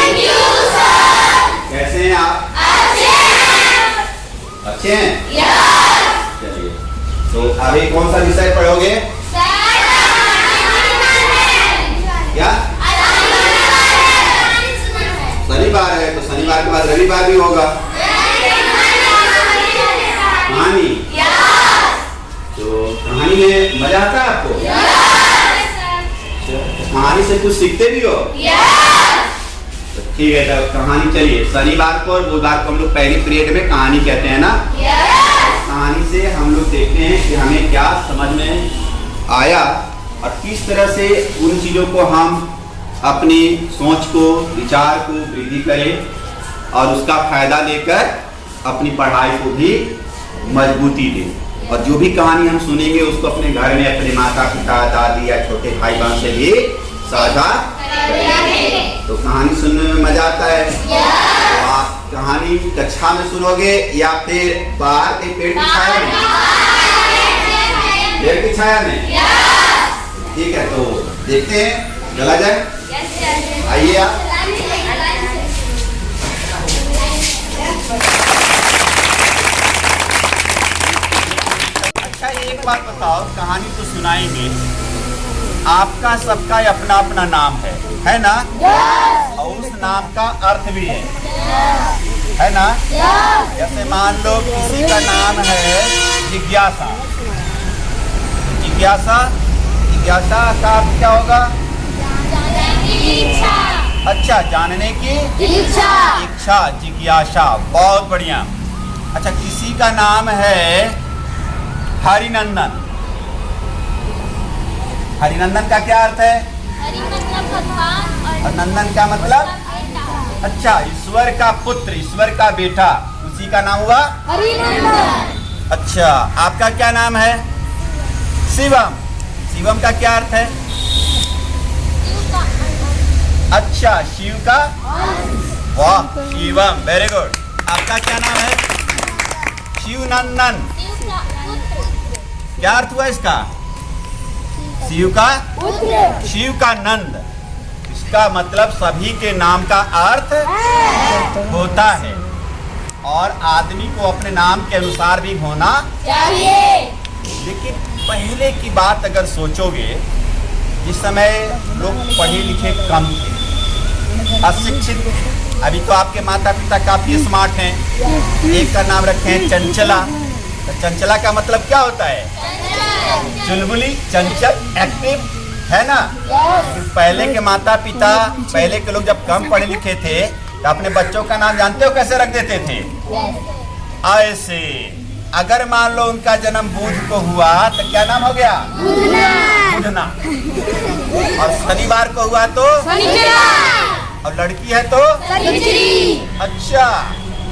Thank you sir. कैसे हैं आप? अच्छे हैं? चलिए, तो अभी कौन सा विषय पढ़ोगे? क्या? शनिवार है, तो शनिवार के बाद रविवार भी होगा। कहानी, तो कहानी में मजा आता है आपको? कहानी से कुछ सीखते भी हो? तो ठीक है, तो कहानी, चलिए शनिवार को और बुधवार को हम लोग पहली पीरियड में कहानी कहते हैं ना। कहानी से हम लोग देखते हैं कि हमें क्या समझ में आया और किस तरह से उन चीज़ों को हम अपनी सोच को, विचार को वृद्धि करें और उसका फायदा लेकर अपनी पढ़ाई को भी मजबूती दें। और जो भी कहानी हम सुनेंगे उसको अपने घर में अपने माता पिता, दादी या छोटे भाई बहन से भी साझा करें। तो कहानी सुनने में मजा आता है। तो आप कहानी कक्षा में सुनोगे या फिर बाहर के पेड़ की छाया में? पेड़ की छाया में। ठीक है, तो देखते हैं, चला जाए। आइए आप। अच्छा, एक बात बताओ, कहानी तो सुनाएंगे, आपका सबका अपना अपना नाम है ना? और उस नाम का अर्थ भी है ना? जैसे मान लो किसी का नाम है जिज्ञासा। जिज्ञासा, जिज्ञासा का अर्थ क्या होगा? अच्छा, जानने की इच्छा, जिज्ञासा, बहुत बढ़िया। अच्छा, किसी का नाम है हरिनंदन। हरिनंदन का क्या अर्थ है? और नंदन का मतलब? अच्छा, ईश्वर का पुत्र, ईश्वर का बेटा, उसी का नाम हुआ हरिनंदन। अच्छा, आपका क्या नाम है? शिवम। शिवम का क्या अर्थ है? अच्छा, शिव का? वाह, शिवम, वेरी गुड। आपका क्या नाम है? शिवनंदन। क्या अर्थ हुआ इसका? शिव का? शिव का नंद। इसका मतलब सभी के नाम का अर्थ होता है और आदमी को अपने नाम के अनुसार भी होना चाहिए। लेकिन पहले की बात अगर सोचोगे, जिस समय लोग पढ़े लिखे कम थे, अशिक्षित। अभी तो आपके माता पिता काफी स्मार्ट हैं। एक का नाम रखे हैं चंचला। तो चंचला का मतलब क्या होता है? चुलबुली, चंचल, एक्टिव, है ना? पहले के माता पिता, पहले के लोग जब कम पढ़े लिखे थे तो अपने बच्चों का नाम जानते हो कैसे रख देते थे? ऐसे। अगर मान लो उनका जन्म बुध को हुआ तो क्या नाम हो गया? बुधना। और शनिवार को हुआ तो? और लड़की है तो? अच्छा,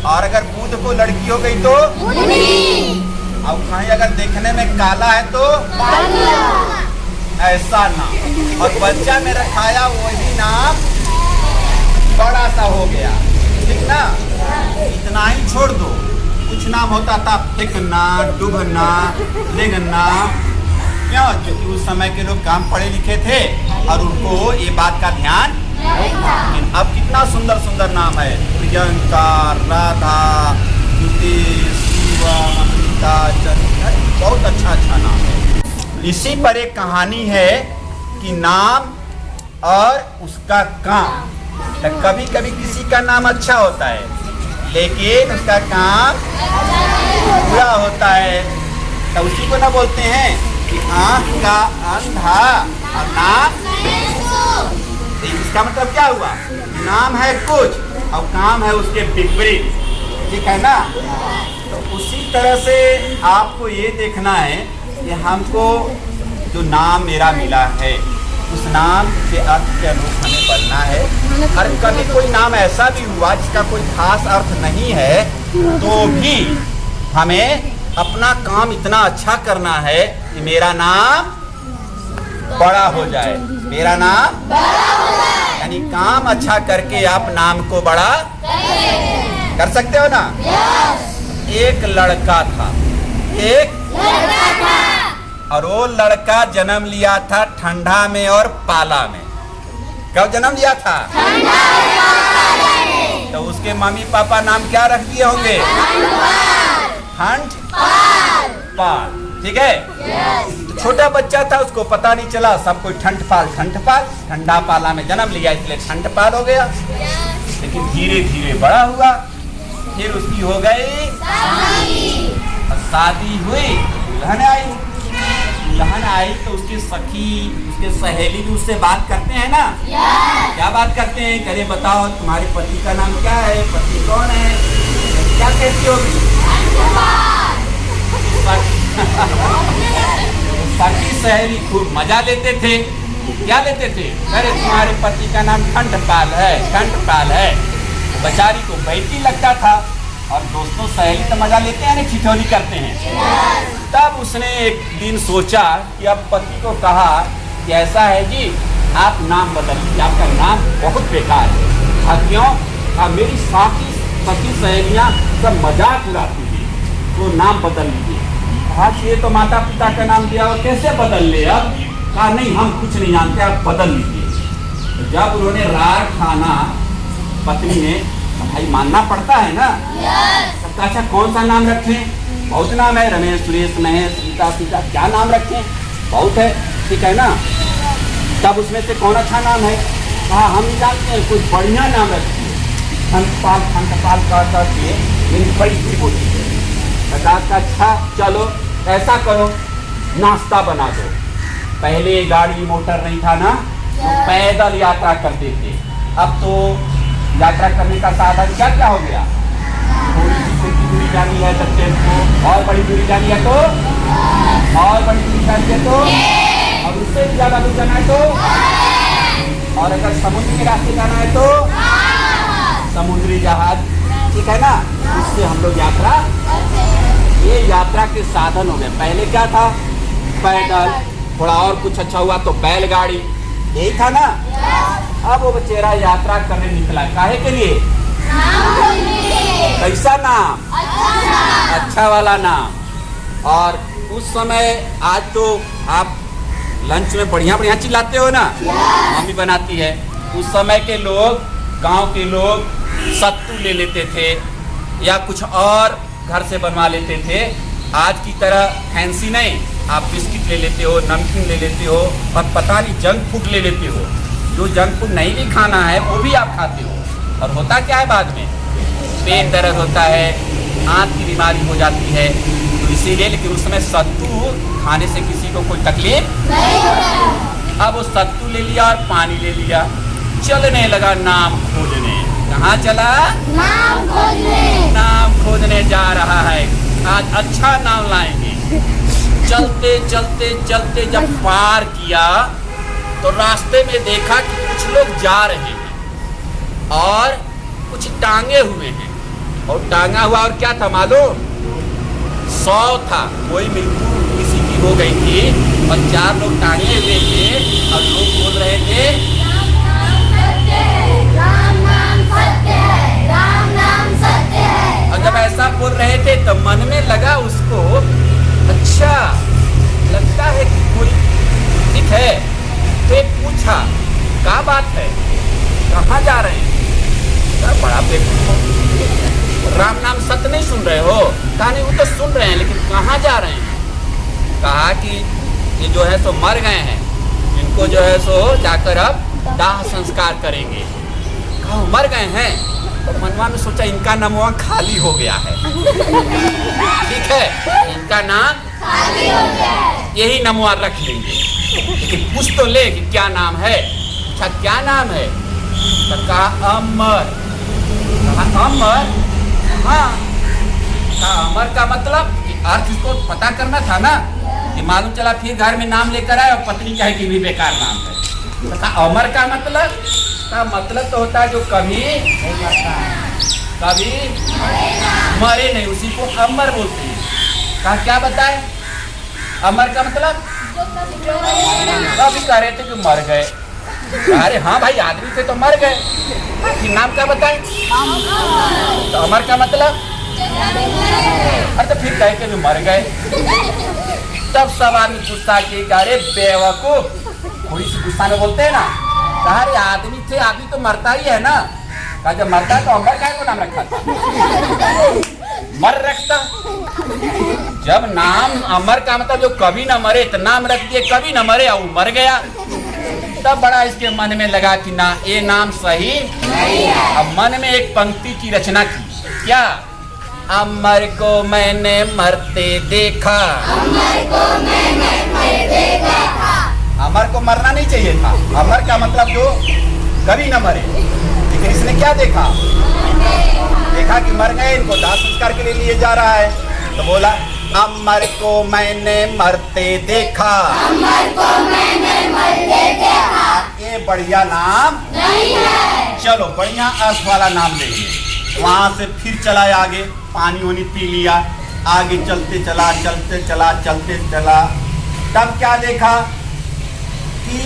और अगर बुध को लड़की हो गई तो? और कहीं अगर देखने में काला है तो? ऐसा नाम। और बच्चा में रखाया वही नाम बड़ा सा हो गया, ठीक ना? इतना ही छोड़ दो। कुछ नाम होता था फेंकना, डूबना, लेगना। क्यों? क्योंकि उस समय के लोग कम पढ़े लिखे थे और उनको ये बात का ध्यान नहीं था। अब कितना सुंदर सुंदर नाम है, प्रियंका, राधा, शिवा, अमृता, चंद्र, बहुत अच्छा अच्छा नाम है। इसी पर एक कहानी है कि नाम और उसका काम। तो कभी कभी किसी का नाम अच्छा होता है लेकिन उसका काम बुरा होता है। तो उसी को ना बोलते हैं कि आँख का अंधा और नाम। इसका मतलब क्या हुआ? नाम है कुछ और काम है उसके विपरीत, ठीक है ना? तो उसी तरह से आपको ये देखना है कि हमको जो नाम मेरा मिला है उस नाम के अर्थ के अनुरूप हमें पढ़ना है। और कभी कोई नाम ऐसा भी हुआ जिसका कोई खास अर्थ नहीं है तो भी हमें अपना काम इतना अच्छा करना है कि मेरा नाम बड़ा हो जाए। मेरा नाम बड़ा हो जाए, यानी काम अच्छा करके आप नाम को बड़ा कर सकते हो ना? एक लड़का था, एक लड़का था, और वो लड़का जन्म लिया था ठंडा में और पाला में। कब जन्म लिया था? ठंडा में और पाला तो उसके मम्मी पापा नाम क्या रख दिए होंगे? ठंड पाल। ठीक है। तो छोटा बच्चा था, उसको पता नहीं चला, सब कोई ठंड पाल ठंडा पाला में जन्म लिया, इसलिए ठंड पाल हो गया। लेकिन धीरे धीरे बड़ा हुआ, फिर उसकी हो गई शादी हुई, दुल्हन आई तो उसकी सखी, उसके सहेली भी उससे बात करते हैं ना। क्या बात करते हैं? करे बताओ तुम्हारे पति का नाम क्या है, पति कौन है? क्या कहती होगी? सखी सहेली खूब मजा लेते थे। क्या लेते थे? अरे तुम्हारे पति का नाम ठंडपाल है। बेचारी को बेटी लगता था, और दोस्तों सहेली तो मजा लेते हैं ना, ठिठोली करते हैं। तब उसने एक दिन सोचा कि अब पति को कहा कि ऐसा है जी, आप नाम बदल लीजिए, आपका नाम बहुत बेकार है। क्यों? मेरी सखी सहेलियाँ सब मजाक उड़ाती थी, तो नाम बदल लीजिए। कहा कि ये तो माता पिता का नाम दिया और कैसे बदल ले? अब कहा नहीं, हम कुछ नहीं जानते, आप बदल लीजिए। तो जब उन्होंने राग खाना पत्नी ने, भाई मानना पड़ता है ना। सबका अच्छा कौन सा नाम रखें? बहुत नाम है, रमेश, सुरेश, महेश, सीता, क्या नाम रखें? बहुत है, ठीक है ना। तब उसमें से कौन अच्छा नाम है? कहा हम नहीं जानते हैं, कोई बढ़िया नाम रखिए। ठंडपाल करके मेरी बड़ी होती है। का अच्छा चलो ऐसा करो, नाश्ता बना दो। पहले गाड़ी मोटर नहीं था ना, तो पैदल यात्रा करते थे। अब तो यात्रा करने का साधन क्या क्या हो गया? थोड़ी सी दूरी जानी है तो टेम्पो, और बड़ी दूरी जानी है तो, और बड़ी दूरी जानी है तो, और उससे भी ज्यादा दूर जाना है तो, और अगर समुद्र के रास्ते जाना है तो समुद्री जहाज। ठीक है ना, इससे हम लोग यात्रा, ये यात्रा के साधन हो गए। पहले क्या था? पैदल, थोड़ा और कुछ अच्छा हुआ तो बैलगाड़ी, यही था ना। अब वो बेचारा यात्रा करने निकला, काहे के लिए? कैसा नाम? अच्छा वाला नाम। और उस समय, आज तो आप लंच में बढ़िया चिल्लाते हो ना, मम्मी बनाती है। उस समय के लोग, गांव के लोग सत्तू ले लेते थे या कुछ और घर से बनवा लेते थे। आज की तरह फैंसी नहीं, आप बिस्किट ले लेते हो, नमकीन ले लेते हो, और पता नहीं जंक फूड ले लेते हो। जो जंक फूड नहीं भी खाना है वो भी आप खाते हो, और होता क्या है बाद में? पेट दर्द होता है, आंत की बीमारी हो जाती है। तो इसीलिए, लेकिन उस समय सत्तू खाने से किसी को कोई तकलीफ नहीं। अब वो सत्तू ले लिया और पानी ले लिया, चलने लगा नाम खोजने। कहाँ चला? नाम खोजने जा रहा है। आज अच्छा नाम लाएंगे। चलते जब पार किया तो रास्ते में देखा कि कुछ लोग जा रहे हैं और कुछ टांगे हुए हैं। और टांगा हुआ और क्या था मालूम? 100 था। कोई मृत्यु किसी की हो गई थी और 4 लोग टांगे हुए थे, और लोग बोल रहे थे और जब ऐसा बोल रहे थे तो मन में लगा उसको, अच्छा लगता है कि कोई ठीक है। तो पूछा क्या बात है, कहाँ जा रहे हैं? क्या बड़ा बेवकूफ, राम नाम सत्य नहीं सुन रहे हो? कहा नहीं, वो तो सुन रहे हैं, लेकिन कहाँ जा रहे हैं? कहा कि ये जो है सो मर गए हैं, इनको जो है सो जाकर अब दाह संस्कार करेंगे। कहा मर गए हैं? तो मनवा में सोचा इनका नमवा खाली हो गया है। ठीक है, इनका नाम खाली हो गया है, यही नमवा रख लेंगे। लेकिन पूछ तो ले कि क्या नाम है। अच्छा क्या नाम है? तो कहा अमर। कहा अमर? हाँ। कहा अमर का मतलब अर्थ इसको पता करना था ना, कि मालूम चला फिर घर में नाम लेकर आए और पत्नी कहे कि भी बेकार नाम है। तो कहा अमर का मतलब? का मतलब तो होता है जो कभी मरे नहीं, उसी को अमर बोलते हैं। कहा क्या बताए अमर का मतलब? कभी कह रहे थे कि मर गए। अरे हाँ भाई, आदमी थे तो मर गए, कि नाम क्या बताए? तो अमर का मतलब? अरे तो फिर कह के भी मर गए। तब सब आदमी गुस्सा किए, अरे बेवकूफ, थोड़ी सी गुस्सा में बोलते हैं ना। अरे आदमी थे, आदमी तो मरता ही है ना। कहा जब मरता है तो अमर काय को नाम रखा था? मर रखता। जब नाम अमर का मतलब जो कभी न मरे तो नाम रख दिए कभी न मरे और मर गया। तब बड़ा इसके मन में लगा कि ना ये नाम सही नहीं है। अब मन में एक पंक्ति की रचना की, क्या? अमर को मैंने मरते देखा। अमर को मैंने मरते देखा। अमर को मरना नहीं चाहिए था। अमर का मतलब जो कभी न मरे, लेकिन इसने क्या देखा? देखा कि मर गए, इनको दाह संस्कार के लिए लिए जा रहा है, तो बोला अमर को मैंने मरते देखा। अमर को मैंने मरते देखा। ये बढ़िया नाम नहीं है। चलो बढ़िया अर्थ वाला नाम लेंगे। वहां से फिर चला आगे, पानी वानी पी लिया, आगे चलते चला चलते चला चलते चला। तब क्या देखा कि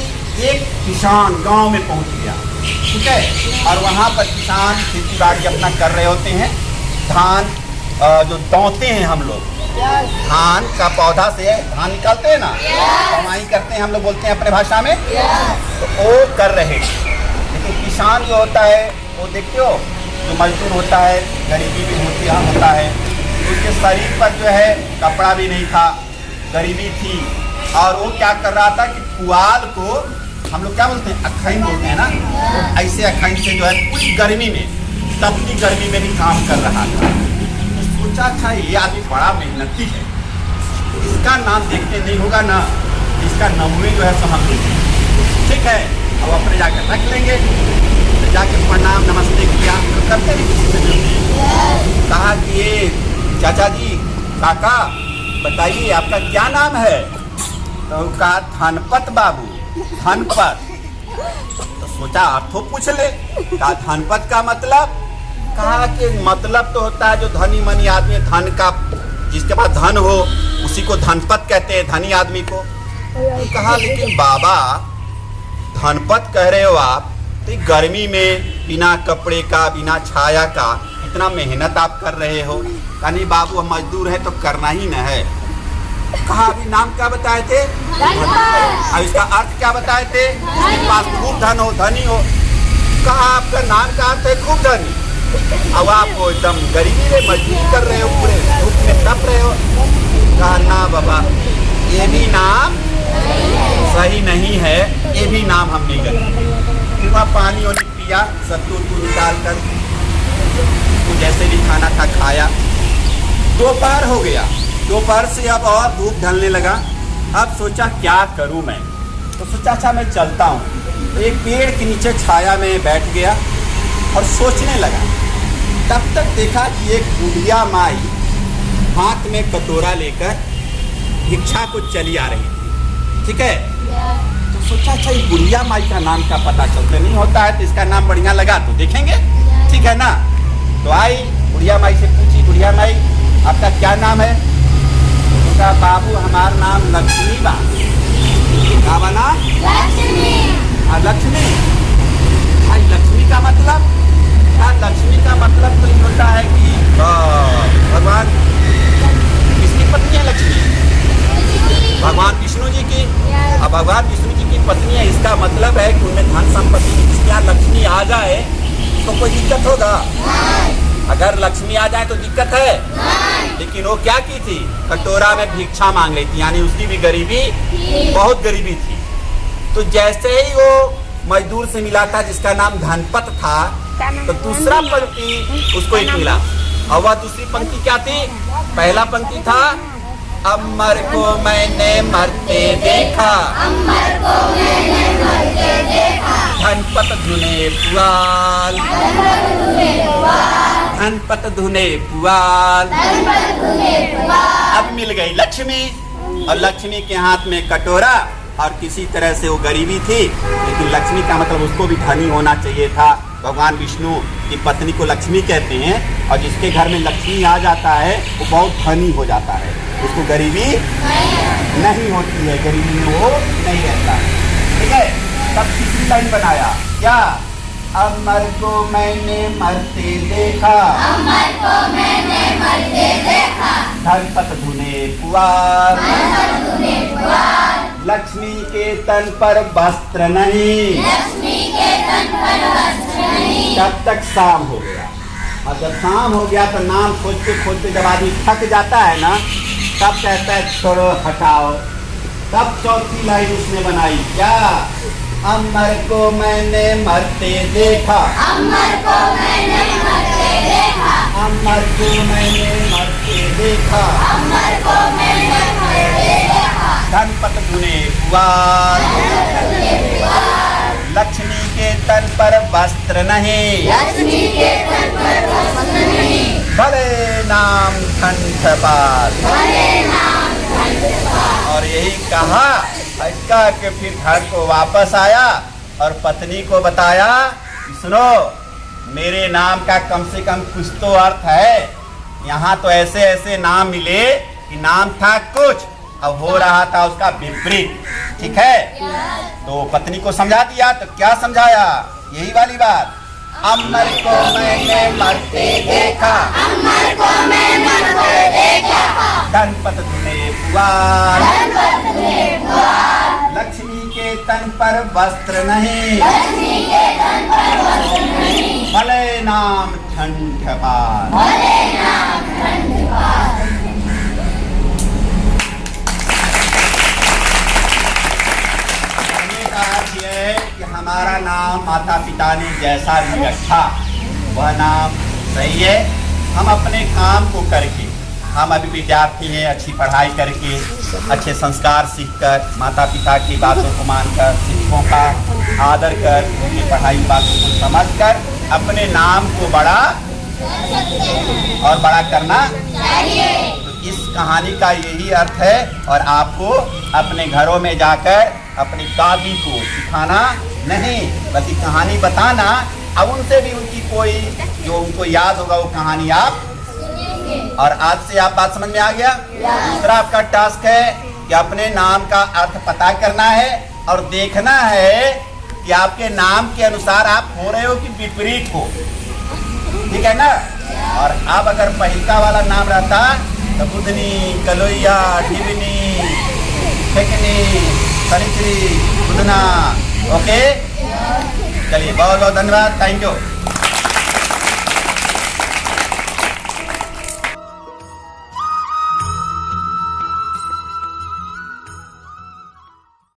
एक किसान गांव में पहुंच गया, ठीक है। और वहां पर किसान खेती बाड़ी अपना कर रहे होते हैं। धान जो दौते हैं हम लोग, धान का पौधा से धान निकालते हैं ना, कमाई करते हैं हम लोग बोलते हैं अपने भाषा में, तो वो कर रहे। लेकिन किसान जो होता है वो देखते हो, जो मजदूर होता है, गरीबी भी होता है, उसके शरीर पर जो है कपड़ा भी नहीं था, गरीबी थी। और वो क्या कर रहा था कि पुआल को हम लोग क्या बोलते हैं, अखैन बोलते हैं ना, तो ऐसे अखैन से जो है कुछ गर्मी में, तपती गर्मी में भी काम कर रहा था। तो सोचा अच्छा ये आदमी बड़ा मेहनती है, इसका नाम देखते नहीं होगा ना, इसका नमूने जो है सो हम लेंगे, ठीक है। अब अपने जाकर रख लेंगे। तो जाके प्रणाम नमस्ते किया, तो करते भी किसी से मिलते। कहा कि ये चाचा जी, काका बताइए आपका क्या नाम है? तो कहा धनपत बाबू। धनपत। तो सोचा अर्थो पूछ ले। कहा धनपत का मतलब? कहा कि मतलब तो होता है जो धनी मनी आदमी, धन का, जिसके पास धन हो उसी को धनपत कहते हैं, धनी आदमी को। तो कहा लेकिन बाबा धनपत कह रहे हो आप, तो गर्मी में बिना कपड़े का, बिना छाया का इतना मेहनत आप कर रहे हो। कहा नहीं बाबू हम मजदूर है तो करना ही न है। कहा अभी नाम क्या बताए थे? अब इसका अर्थ क्या बताए थे? जिसके पास खूब धन हो, धनी हो। कहा आपका नाम का अर्थ है खूब धनी, अब आप वो एकदम गरीबी में मजदूरी कर रहे हो, पूरे धूप में तप रहे हो। कहा ना बाबा ये भी नाम सही नहीं है, ये भी नाम हम नहीं करेंगे। फिर वहाँ पानी वानी पिया, सत्तू निकाल कर तो जैसे भी खाना था खाया। दोपहर हो गया, दोपहर से अब और धूप ढलने लगा। अब सोचा क्या करूं मैं, तो सोचा अच्छा मैं चलता हूं। तो एक पेड़ के नीचे छाया में बैठ गया और सोचने लगा। तब तक देखा कि एक बुढ़िया माई हाथ में कटोरा लेकर भिक्षा को चली आ रही थी, ठीक है। तो सोचा अच्छा ये बुढ़िया माई का नाम का पता चलता नहीं होता है, तो इसका नाम बढ़िया लगा तो देखेंगे, ठीक है ना। तो आई बुढ़िया माई से पूछी, बुढ़िया माई आपका क्या नाम है? उसका बाबू हमारा नाम लक्ष्मी बा। क्या बना? लक्ष्मी। लक्ष्मी। भाई लक्ष्मी का मतलब? लक्ष्मी का मतलब तो ये होता है कि भगवान किसकी पत्नी है लक्ष्मी? भगवान विष्णु जी की। अब भगवान विष्णु जी की पत्नी है, इसका मतलब है कि उनमें धन संपत्ति, जिसके यहाँ लक्ष्मी आ जाए तो कोई दिक्कत होगा? अगर लक्ष्मी आ जाए तो दिक्कत है। लेकिन वो क्या की थी? कटोरा में भिक्षा मांग रही थी, यानी उसकी भी गरीबी, बहुत गरीबी थी। तो जैसे ही वो मजदूर से मिला था जिसका नाम धनपत था, तो दूसरा पंक्ति उसको एक मिला। और वह दूसरी पंक्ति क्या थी? पहला पंक्ति था अमर को मैंने मरते देखा, अमर को मैंने मरते देखा। धनपत धुने पुआल, धनपत धुने पुआल। अब मिल गई लक्ष्मी, और लक्ष्मी के हाथ में कटोरा, और किसी तरह से वो गरीबी थी, लेकिन लक्ष्मी का मतलब उसको भी धनी होना चाहिए था। भगवान विष्णु की पत्नी को लक्ष्मी कहते हैं, और जिसके घर में लक्ष्मी आ जाता है वो बहुत धनी हो जाता है, उसको गरीबी नहीं होती है, गरीबी में वो नहीं रहता है, ठीक है। तब तीसरी लाइन बनाया क्या? अमर को मैंने मरते देखा, अमर को मैंने मरते देखा। धनपत धुने पुआल, लक्ष्मी के तन पर वस्त्र नहीं, लक्ष्मी के तन पर वस्त्र नहीं। तब तक शाम हो गया। और जब शाम हो गया तो नाम खोजते खोजते जब आदमी थक जाता है ना, तब कहता है छोड़ो हटाओ। तब चौथी लाइन उसने बनाई क्या? अमर को मैंने मरते देखा, अमर को मैंने मरते देखा, अमर को मैंने मरते देखा, अमर को मैंने मरते देखा। धनपत धुने कुआर, लक्ष्मी के तन पर वस्त्र नहीं, लक्ष्मी के तन पर वस्त्र नहीं, भले नाम कंठ पार। भले नाम कंठ पार। और यही कहा, कह के फिर घर को वापस आया और पत्नी को बताया, सुनो मेरे नाम का कम से कम कुछ तो अर्थ है। यहाँ तो ऐसे ऐसे नाम मिले कि नाम था कुछ, अब हो रहा था उसका विपरीत। ठीक है, तो पत्नी को समझा दिया। तो क्या समझाया? यही वाली बात, अमर को मैंने मरते देखा, अमर को मैं मरते देखा, धनपत धुने पुआर, धनपत धुने पुआर, लक्ष्मी के तन पर वस्त्र नहीं, लक्ष्मी के तन पर वस्त्र नहीं, भले नाम ठंड पार। भले नाम ठंड पार। कहने का अर्थ यह है कि हमारा नाम माता पिता ने जैसा भी रखा वह नाम सही है। हम अपने काम को करके, हम अभी विद्यार्थी हैं, अच्छी पढ़ाई करके, अच्छे संस्कार सीखकर, माता पिता की बातों को मानकर, शिक्षकों का आदर कर, उनकी पढ़ाई बातों को समझकर अपने नाम को बड़ा और बड़ा करना चाहिए। तो इस कहानी का यही अर्थ है। और आपको अपने घरों में जाकर अपनी दादी को सिखाना नहीं, बल्कि कहानी बताना। अब उनसे भी उनकी कोई जो उनको याद होगा वो कहानी आप। और आज से आप बात समझ में आ गया। दूसरा आपका टास्क है कि अपने नाम का अर्थ पता करना है और देखना है कि आपके नाम के अनुसार आप हो रहे हो कि विपरीत हो। ठीक है ना? और अब अगर पहिलका वाला नाम रहता तो बुधनी, कलोइया, ढिबनी, फेकनी, सनिचरी, बुधना। ओके, चलिए बहुत बहुत धन्यवाद, थैंक यू।